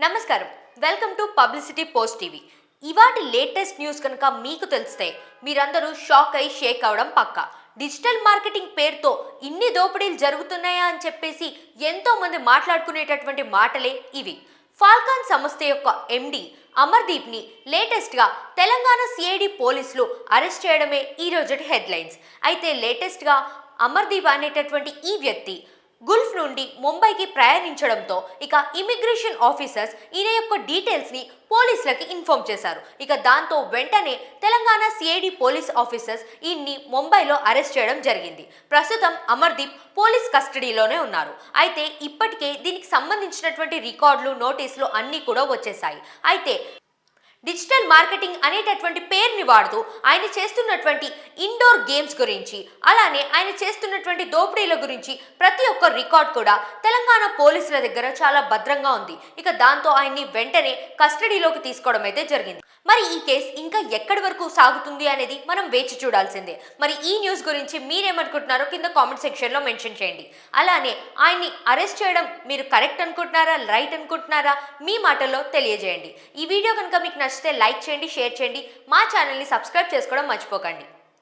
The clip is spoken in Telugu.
నమస్కారం, welcome to publicity post TV. ఇవాటి లేటెస్ట్ న్యూస్ కనుక మీకు తెలిస్తే మీరందరూ షాక్ అయి షేక్ అవడం పక్కా. డిజిటల్ మార్కెటింగ్ పేరుతో ఇన్ని దోపిడీలు జరుగుతున్నాయా అని చెప్పేసి ఎంతో మంది మాట్లాడుకునేటటువంటి మాటలే ఇవి. ఫాల్కాన్ సంస్థ యొక్క ఎండి అమర్దీప్ ని లేటెస్ట్ గా తెలంగాణ సిఐడి పోలీసులు అరెస్ట్ చేయడమే ఈ రోజటి హెడ్లైన్స్. అయితే లేటెస్ట్ గా అమర్దీప్ అనేటటువంటి ఈ వ్యక్తి గుల్ఫ్ నుండి ముంబైకి ప్రయాణించడంతో ఇక ఇమిగ్రేషన్ ఆఫీసర్స్ ఈయన యొక్క డీటెయిల్స్ ని పోలీసులకి ఇన్ఫార్మ్ చేశారు. ఇక దాంతో వెంటనే తెలంగాణ సిఐడి పోలీస్ ఆఫీసర్స్ ఈయన్ని ముంబైలో అరెస్ట్ చేయడం జరిగింది. ప్రస్తుతం అమర్దీప్ పోలీస్ కస్టడీలోనే ఉన్నారు. అయితే ఇప్పటికే దీనికి సంబంధించినటువంటి రికార్డులు, నోటీసులు అన్నీ కూడా వచ్చేసాయి. అయితే డిజిటల్ మార్కెటింగ్ అనేటటువంటి పేరుని వాడుతూ ఆయన చేస్తున్నటువంటి ఇండోర్ గేమ్స్ గురించి, అలానే ఆయన చేస్తున్నటువంటి దోపిడీల గురించి ప్రతి ఒక్క రికార్డ్ కూడా తెలంగాణ పోలీసుల దగ్గర చాలా భద్రంగా ఉంది. ఇక దాంతో ఆయన్ని వెంటనే కస్టడీలోకి తీసుకోవడం అయితే జరిగింది. మరి ఈ కేసు ఇంకా ఎక్కడి వరకు సాగుతుంది అనేది మనం వేచి చూడాల్సిందే. మరి ఈ న్యూస్ గురించి మీరేమనుకుంటున్నారో కింద కామెంట్ సెక్షన్లో మెన్షన్ చేయండి. అలానే ఆయన్ని అరెస్ట్ చేయడం మీరు కరెక్ట్ అనుకుంటున్నారా, రైట్ అనుకుంటున్నారా, మీ మాటల్లో తెలియజేయండి. ఈ వీడియో కనుక మీకు నచ్చితే లైక్ చేయండి, షేర్ చేయండి, మా ఛానల్ని సబ్స్క్రైబ్ చేసుకోవడం మర్చిపోకండి.